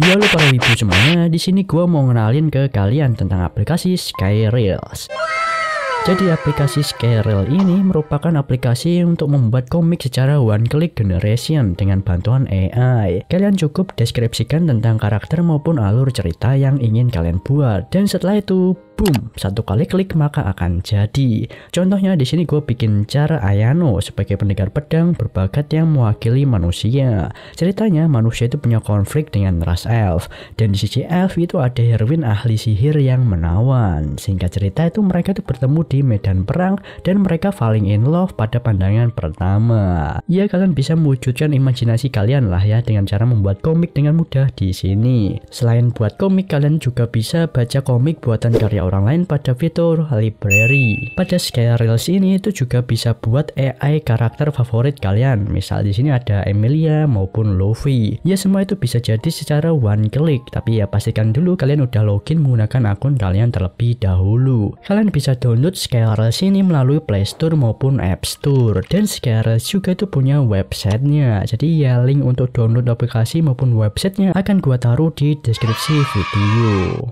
Ya lo para wibu semuanya, di sini gua mau ngenalin ke kalian tentang aplikasi Skyreels. Jadi aplikasi Skyreels ini merupakan aplikasi untuk membuat komik secara one click generation dengan bantuan AI. Kalian cukup deskripsikan tentang karakter maupun alur cerita yang ingin kalian buat, dan setelah itu boom, satu kali klik maka akan jadi. Contohnya di sini gue bikin cara Ayano sebagai pendekar pedang berbakat yang mewakili manusia. Ceritanya manusia itu punya konflik dengan ras elf, dan di sisi elf itu ada heroin ahli sihir yang menawan. Singkat cerita itu mereka itu bertemu di medan perang dan mereka falling in love pada pandangan pertama. Ya kalian bisa mewujudkan imajinasi kalian lah ya dengan cara membuat komik dengan mudah di sini. Selain buat komik, kalian juga bisa baca komik buatan karya orang lain pada fitur library. Pada Skyreels ini itu juga bisa buat AI karakter favorit kalian. Misal di sini ada Emilia maupun Luffy. Ya semua itu bisa jadi secara one click, tapi ya pastikan dulu kalian udah login menggunakan akun kalian terlebih dahulu. Kalian bisa download Skyreels ini melalui Play Store maupun App Store, dan Skyreels juga itu punya websitenya. Jadi ya link untuk download aplikasi maupun websitenya akan gua taruh di deskripsi video.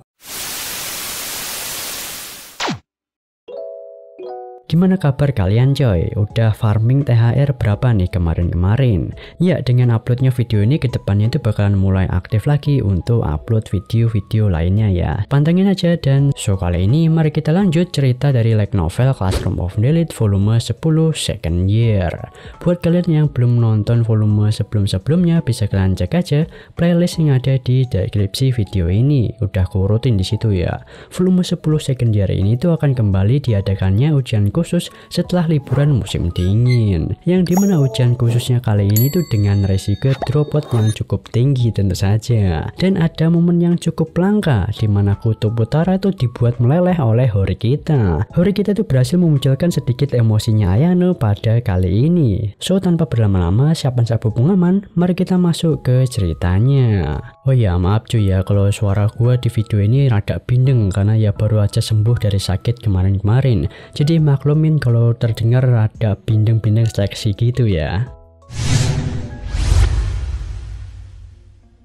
Gimana kabar kalian coy? Udah farming THR berapa nih kemarin-kemarin? Ya dengan uploadnya video ini kedepannya itu bakalan mulai aktif lagi untuk upload video-video lainnya ya. Pantengin aja. Dan kali ini mari kita lanjut cerita dari light novel Classroom of the Elite volume 10 second year. Buat kalian yang belum nonton volume sebelum-sebelumnya bisa kalian cek aja playlist yang ada di deskripsi video ini. Udah kurutin di situ ya. Volume 10 second year ini tuh akan kembali diadakannya ujian khusus setelah liburan musim dingin, yang dimana ujian khususnya kali ini tuh dengan resiko dropot yang cukup tinggi tentu saja, dan ada momen yang cukup langka dimana kutub utara itu dibuat meleleh oleh Horikita. Horikita tuh berhasil memunculkan sedikit emosinya Ayano pada kali ini. So tanpa berlama-lama siapkan sabuk pengaman, mari kita masuk ke ceritanya. Oh ya maaf cuy ya kalau suara gua di video ini rada bindeng karena ya baru aja sembuh dari sakit kemarin-kemarin, jadi maklumin kalau terdengar rada bindeng-bindeng seksi gitu ya.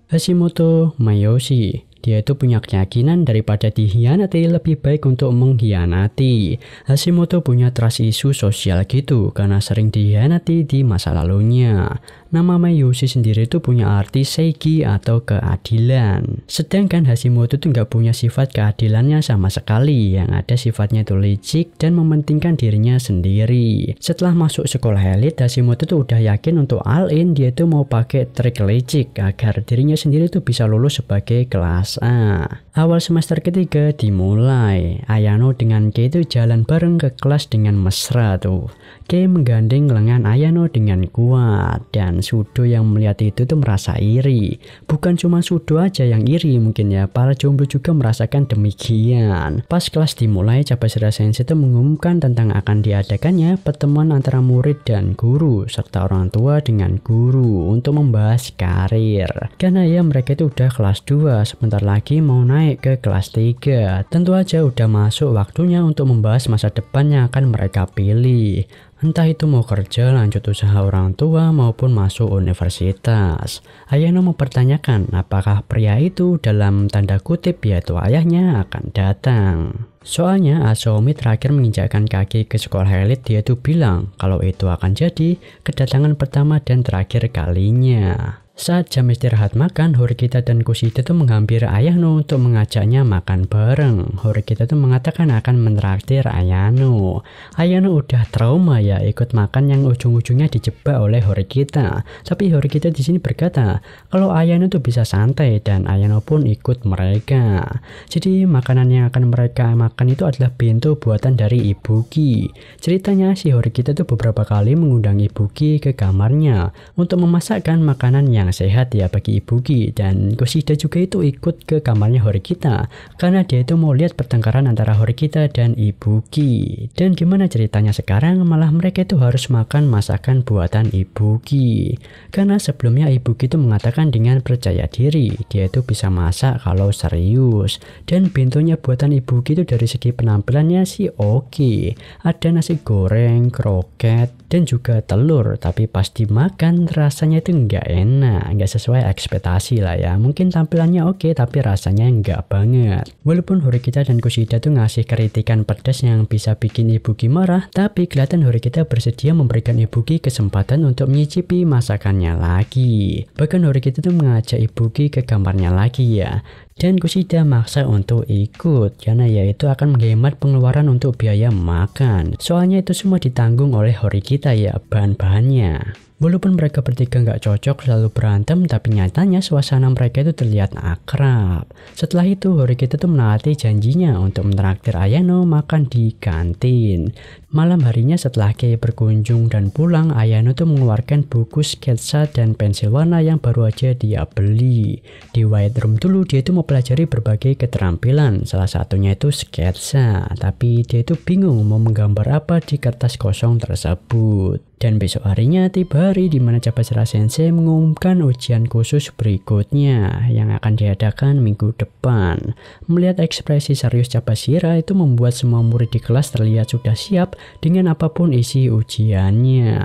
Hashimoto Mayoshi, dia itu punya keyakinan daripada dihianati lebih baik untuk mengkhianati. Hashimoto punya trust issue sosial gitu karena sering dihianati di masa lalunya. Nama Mayoshi sendiri itu punya arti seiki atau keadilan. Sedangkan Hashimoto tuh nggak punya sifat keadilannya sama sekali. Yang ada sifatnya itu licik dan mementingkan dirinya sendiri. Setelah masuk sekolah elit, Hashimoto tuh udah yakin untuk all in. Dia tuh mau pakai trik licik agar dirinya sendiri tuh bisa lulus sebagai kelas A. Awal semester ketiga dimulai. Ayano dengan Kei itu jalan bareng ke kelas dengan mesra tuh. Kei menggandeng lengan Ayano dengan kuat, dan Sudo yang melihat itu tuh merasa iri. Bukan cuma Sudo aja yang iri, mungkin ya para jomblo juga merasakan demikian. Pas kelas dimulai, Cabashira Sensei itu mengumumkan tentang akan diadakannya pertemuan antara murid dan guru serta orang tua dengan guru untuk membahas karir. Karena ya mereka itu udah kelas 2, sebentar lagi mau naik ke kelas 3. Tentu aja udah masuk waktunya untuk membahas masa depan yang akan mereka pilih. Entah itu mau kerja, lanjut usaha orang tua, maupun masuk universitas. Ayano mempertanyakan apakah pria itu dalam tanda kutip yaitu ayahnya akan datang. Soalnya Asomi terakhir menginjakkan kaki ke sekolah elit, dia tuh bilang kalau itu akan jadi kedatangan pertama dan terakhir kalinya. Saat jam istirahat makan, Horikita dan Kushida tuh menghampiri Ayano untuk mengajaknya makan bareng. Horikita tuh mengatakan akan menraktir Ayano. Ayano udah trauma ya ikut makan yang ujung-ujungnya dijebak oleh Horikita. Tapi Horikita di sini berkata kalau Ayano tuh bisa santai dan Ayano pun ikut mereka. Jadi makanan yang akan mereka makan itu adalah bento buatan dari Ibuki. Ceritanya si Horikita tuh beberapa kali mengundang Ibuki ke kamarnya untuk memasakkan makanan yang sehat ya bagi Ibuki, dan Kushida juga itu ikut ke kamarnya Horikita karena dia itu mau lihat pertengkaran antara Horikita dan Ibuki. Dan gimana ceritanya sekarang malah mereka itu harus makan masakan buatan Ibuki karena sebelumnya Ibuki itu mengatakan dengan percaya diri dia itu bisa masak kalau serius, dan bentonya buatan Ibuki itu dari segi penampilannya sih oke. Ada nasi goreng, kroket, dan juga telur, tapi pas dimakan rasanya itu nggak enak, nggak sesuai ekspektasi lah ya. Mungkin tampilannya oke, tapi rasanya nggak banget. Walaupun Horikita dan Kushida tuh ngasih kritikan pedas yang bisa bikin Ibuki marah, tapi kelihatan Horikita bersedia memberikan Ibuki kesempatan untuk menyicipi masakannya lagi. Bahkan Horikita tuh mengajak Ibuki ke kamarnya lagi ya. Dan Kushida maksa untuk ikut karena ya itu akan menghemat pengeluaran untuk biaya makan. Soalnya itu semua ditanggung oleh Horikita ya, bahan-bahannya. Walaupun mereka bertiga nggak cocok, selalu berantem, tapi nyatanya suasana mereka itu terlihat akrab. Setelah itu Horikita tuh menaati janjinya untuk menraktir Ayano makan di kantin. Malam harinya setelah Kei berkunjung dan pulang, Ayano tuh mengeluarkan buku sketsa dan pensil warna yang baru aja dia beli. Di White Room dulu dia itu mempelajari berbagai keterampilan, salah satunya itu sketsa. Tapi dia itu bingung mau menggambar apa di kertas kosong tersebut. Dan besok harinya tiba hari di mana Cabashira Sensei mengumumkan ujian khusus berikutnya yang akan diadakan minggu depan. Melihat ekspresi serius Cabashira itu membuat semua murid di kelas terlihat sudah siap dengan apapun isi ujiannya.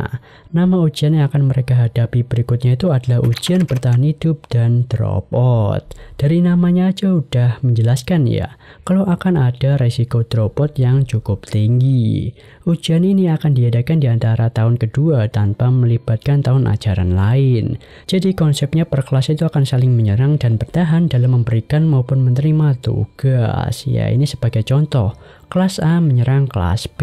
Nama ujian yang akan mereka hadapi berikutnya itu adalah ujian bertahan hidup dan dropout. Dari namanya aja udah menjelaskan ya, kalau akan ada resiko dropout yang cukup tinggi. Ujian ini akan diadakan di antara tahun kedua tanpa melibatkan tahun ajaran lain. Jadi konsepnya per kelas itu akan saling menyerang dan bertahan dalam memberikan maupun menerima tugas. Ya ini sebagai contoh, kelas A menyerang kelas B.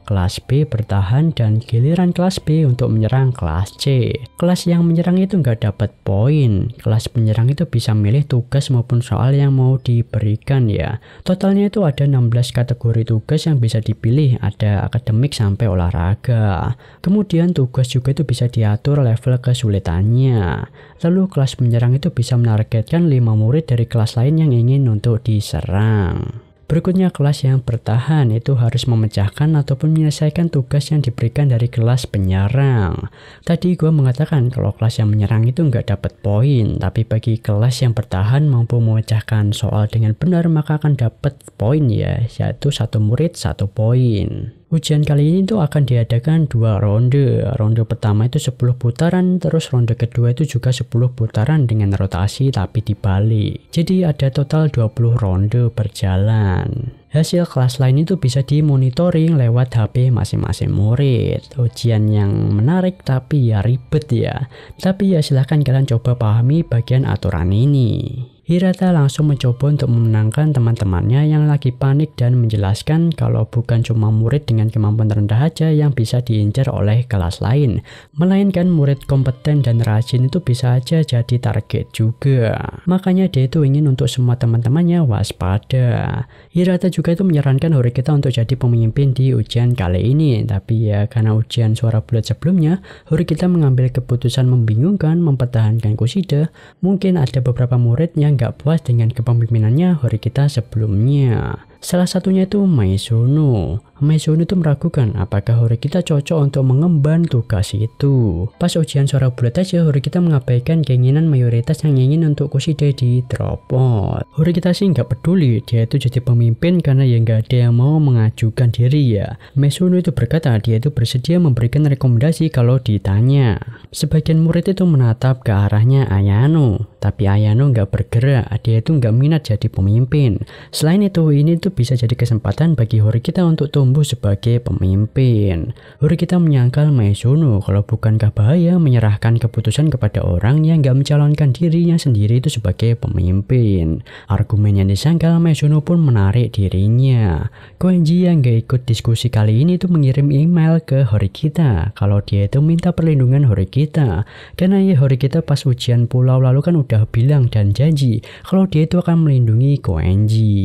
Kelas B bertahan dan giliran kelas B untuk menyerang kelas C. Kelas yang menyerang itu nggak dapat poin. Kelas penyerang itu bisa milih tugas maupun soal yang mau diberikan ya. Totalnya itu ada 16 kategori tugas yang bisa dipilih. Ada akademik sampai olahraga. Kemudian tugas juga itu bisa diatur level kesulitannya. Lalu kelas penyerang itu bisa menargetkan 5 murid dari kelas lain yang ingin untuk diserang. Berikutnya kelas yang bertahan itu harus memecahkan ataupun menyelesaikan tugas yang diberikan dari kelas penyerang. Tadi gue mengatakan kalau kelas yang menyerang itu nggak dapat poin, tapi bagi kelas yang bertahan mampu memecahkan soal dengan benar maka akan dapat poin ya, yaitu 1 murid 1 poin. Ujian kali ini tuh akan diadakan 2 ronde. Ronde pertama itu 10 putaran, terus ronde kedua itu juga 10 putaran dengan rotasi tapi dibalik. Jadi ada total 20 ronde berjalan. Hasil kelas lain itu bisa dimonitoring lewat HP masing-masing murid. Ujian yang menarik tapi ya ribet ya. Tapi ya silahkan kalian coba pahami bagian aturan ini. Hirata langsung mencoba untuk memenangkan teman-temannya yang lagi panik dan menjelaskan kalau bukan cuma murid dengan kemampuan rendah aja yang bisa diincar oleh kelas lain, melainkan murid kompeten dan rajin itu bisa aja jadi target juga. Makanya dia itu ingin untuk semua teman-temannya waspada. Hirata juga itu menyarankan Horikita untuk jadi pemimpin di ujian kali ini, tapi ya karena ujian suara bulat sebelumnya, Horikita mengambil keputusan membingungkan mempertahankan Kushida. Mungkin ada beberapa murid yang nggak puas dengan kepemimpinannya Horikita sebelumnya. Salah satunya itu Maizono. Maizono itu meragukan apakah Horikita cocok untuk mengemban tugas itu. Pas ujian suara bulat aja Horikita mengabaikan keinginan mayoritas yang ingin untuk Kushida di drop out. Horikita sih nggak peduli, dia itu jadi pemimpin karena ya nggak ada yang mau mengajukan diri ya. Maizono itu berkata dia itu bersedia memberikan rekomendasi kalau ditanya. Sebagian murid itu menatap ke arahnya Ayano, tapi Ayano nggak bergerak, dia itu nggak minat jadi pemimpin. Selain itu ini tuh bisa jadi kesempatan bagi Horikita untuk tumbuh sebagai pemimpin. Horikita menyangkal Maizono kalau bukankah bahaya menyerahkan keputusan kepada orang yang nggak mencalonkan dirinya sendiri itu sebagai pemimpin. Argumen yang disangkal Maizono pun menarik dirinya. Koenji yang nggak ikut diskusi kali ini tuh mengirim email ke Horikita kalau dia itu minta perlindungan Horikita. Karena ya Horikita pas ujian pulau lalu kan udah bilang dan janji kalau dia itu akan melindungi Koenji.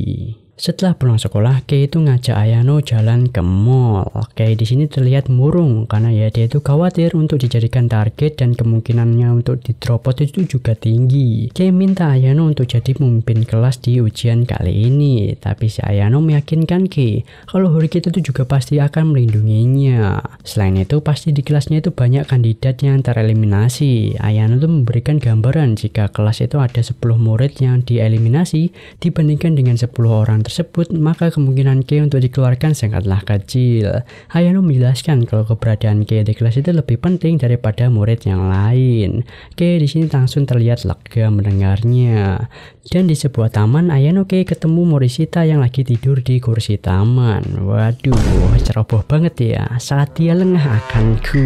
Setelah pulang sekolah, Kei itu ngajak Ayano jalan ke mall. Kei di sini terlihat murung karena ya dia itu khawatir untuk dijadikan target dan kemungkinannya untuk di drop out itu juga tinggi. Kei minta Ayano untuk jadi pemimpin kelas di ujian kali ini, tapi si Ayano meyakinkan Kei kalau Horikita itu juga pasti akan melindunginya. Selain itu pasti di kelasnya itu banyak kandidat yang tereliminasi. Ayano itu memberikan gambaran jika kelas itu ada 10 murid yang dieliminasi dibandingkan dengan 10 orang tersebut, maka kemungkinan Kei untuk dikeluarkan sangatlah kecil. Ayano menjelaskan kalau keberadaan Kei di kelas itu lebih penting daripada murid yang lain. Kei di sini langsung terlihat lega mendengarnya. Dan di sebuah taman, Ayano Kei ketemu Morishita yang lagi tidur di kursi taman. Waduh, ceroboh banget ya. Saat dia lengah akanku.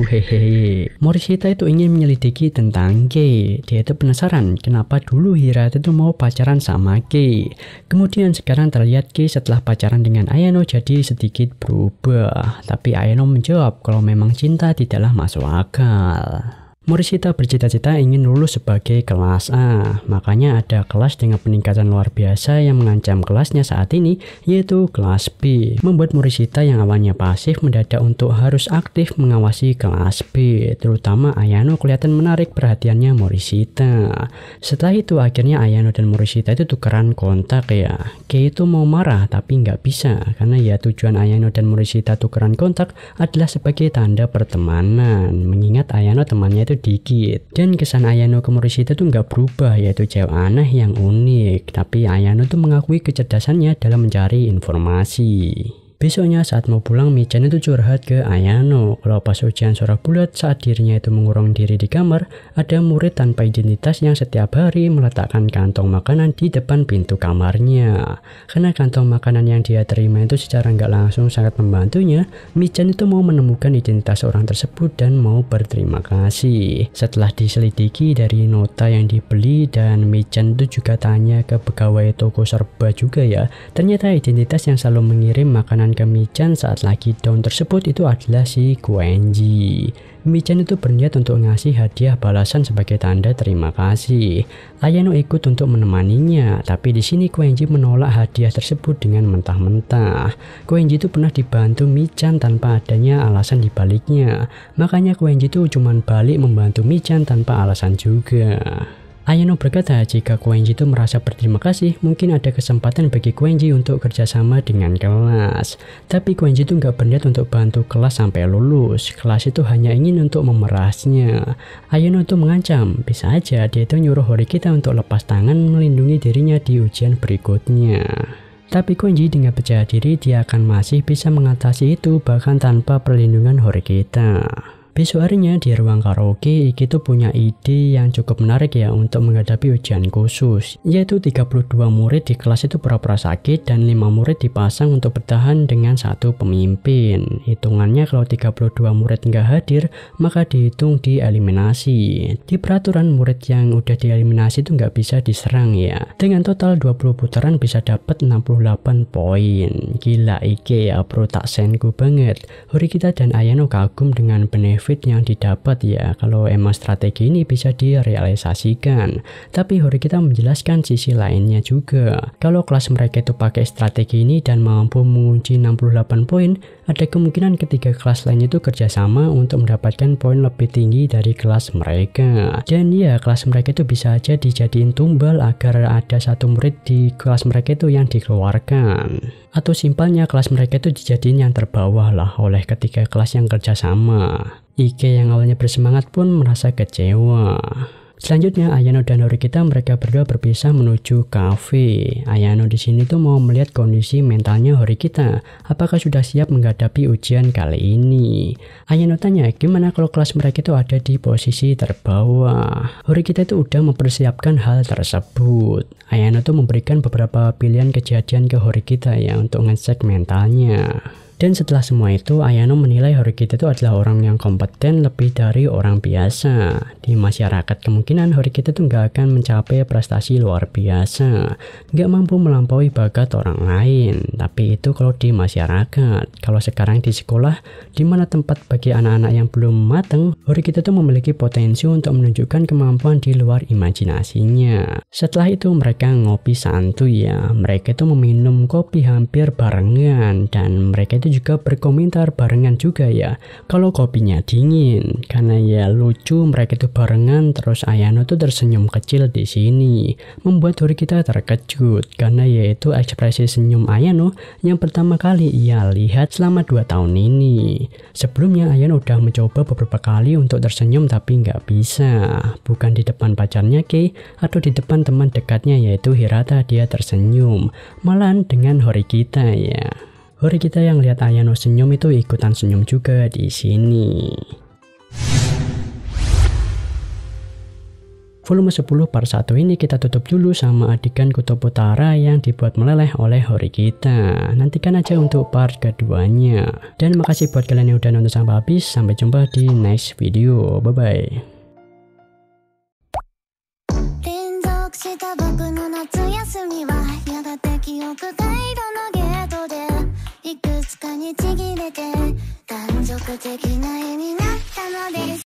Hehehe. Morishita itu ingin menyelidiki tentang Kei. Dia itu penasaran kenapa dulu Hirata itu mau pacaran sama Kei. Kemudian sekarang terlihat Kei setelah pacaran dengan Ayano jadi sedikit berubah. Tapi Ayano menjawab kalau memang cinta tidaklah masuk akal. Morishita bercita-cita ingin lulus sebagai kelas A, makanya ada kelas dengan peningkatan luar biasa yang mengancam kelasnya saat ini, yaitu kelas B. Membuat Morishita yang awalnya pasif mendadak untuk harus aktif mengawasi kelas B, terutama Ayano kelihatan menarik perhatiannya Morishita. Setelah itu akhirnya Ayano dan Morishita itu tukeran kontak ya. Kei itu mau marah tapi nggak bisa, karena ya tujuan Ayano dan Morishita tukeran kontak adalah sebagai tanda pertemanan, mengingat Ayano temannya itu dikit. Dan kesan Ayano ke Morishita tuh nggak berubah, yaitu cewek aneh yang unik. Tapi Ayano tuh mengakui kecerdasannya dalam mencari informasi. Besoknya saat mau pulang, Michan itu curhat ke Ayano kalau pas ujian suara bulat saat dirinya itu mengurung diri di kamar, ada murid tanpa identitas yang setiap hari meletakkan kantong makanan di depan pintu kamarnya. Karena kantong makanan yang dia terima itu secara nggak langsung sangat membantunya, Michan itu mau menemukan identitas orang tersebut dan mau berterima kasih. Setelah diselidiki dari nota yang dibeli dan Michan itu juga tanya ke pegawai toko serba juga ya, ternyata identitas yang selalu mengirim makanan ke Michan saat lagi down tersebut itu adalah si Koenji. Michan itu berniat untuk ngasih hadiah balasan sebagai tanda terima kasih. Ayano ikut untuk menemaninya, tapi di sini Koenji menolak hadiah tersebut dengan mentah-mentah. Koenji itu pernah dibantu Michan tanpa adanya alasan dibaliknya, makanya Koenji itu cuma balik membantu Michan tanpa alasan juga. Ayano berkata jika Koenji itu merasa berterima kasih, mungkin ada kesempatan bagi Koenji untuk kerjasama dengan kelas. Tapi Koenji itu nggak berniat untuk bantu kelas sampai lulus. Kelas itu hanya ingin untuk memerasnya. Ayano itu mengancam, bisa aja dia itu nyuruh Horikita untuk lepas tangan melindungi dirinya di ujian berikutnya. Tapi Koenji dengan percaya diri dia akan masih bisa mengatasi itu bahkan tanpa perlindungan Horikita. Besok harinya di ruang karaoke, Iki tuh punya ide yang cukup menarik ya untuk menghadapi ujian khusus, yaitu 32 murid di kelas itu pura-pura sakit dan 5 murid dipasang untuk bertahan dengan satu pemimpin. Hitungannya kalau 32 murid nggak hadir, maka dihitung dieliminasi. Di peraturan murid yang udah dieliminasi itu nggak bisa diserang ya. Dengan total 20 putaran bisa dapat 68 poin. Gila Iki ya bro, tak senku banget. Horikita dan Ayano kagum dengan benefit yang didapat ya kalau emang strategi ini bisa direalisasikan. Tapi Horikita menjelaskan sisi lainnya juga. Kalau kelas mereka itu pakai strategi ini dan mampu mengunci 68 poin, ada kemungkinan ketiga kelas lain itu kerjasama untuk mendapatkan poin lebih tinggi dari kelas mereka. Dan ya kelas mereka itu bisa aja dijadiin tumbal agar ada satu murid di kelas mereka itu yang dikeluarkan. Atau simpelnya kelas mereka itu dijadiin yang terbawah lah oleh ketiga kelas yang kerjasama. Ike yang awalnya bersemangat pun merasa kecewa. Selanjutnya Ayano dan Horikita mereka berdua berpisah menuju kafe. Ayano di sini tuh mau melihat kondisi mentalnya Horikita, apakah sudah siap menghadapi ujian kali ini. Ayano tanya gimana kalau kelas mereka itu ada di posisi terbawah. Horikita itu udah mempersiapkan hal tersebut. Ayano tuh memberikan beberapa pilihan kejadian ke Horikita ya untuk ngecek mentalnya. Dan setelah semua itu, Ayano menilai Horikita itu adalah orang yang kompeten lebih dari orang biasa. Di masyarakat kemungkinan Horikita itu nggak akan mencapai prestasi luar biasa, nggak mampu melampaui bakat orang lain. Tapi itu kalau di masyarakat. Kalau sekarang di sekolah, di mana tempat bagi anak-anak yang belum matang, Horikita itu memiliki potensi untuk menunjukkan kemampuan di luar imajinasinya. Setelah itu mereka ngopi santuy ya. Mereka itu meminum kopi hampir barengan dan mereka itu juga berkomentar barengan juga ya kalau kopinya dingin. Karena ya lucu mereka itu barengan, terus Ayano tuh tersenyum kecil di sini, membuat Hori kita terkejut karena yaitu ekspresi senyum Ayano yang pertama kali ia lihat selama 2 tahun ini. Sebelumnya Ayano udah mencoba beberapa kali untuk tersenyum tapi nggak bisa. Bukan di depan pacarnya Kei atau di depan teman dekatnya yaitu Hirata dia tersenyum, malahan dengan Hori kita ya. Hori kita yang lihat Ayano senyum itu ikutan senyum juga di sini. Volume 10 part 1 ini kita tutup dulu sama adegan kutub utara yang dibuat meleleh oleh Hori kita. Nantikan aja untuk part keduanya. Dan makasih buat kalian yang udah nonton sampai habis. Sampai jumpa di next video. Bye bye. した僕の夏休みはやがて記憶回路のゲートでいくつかにちぎれて断続的な絵になったのです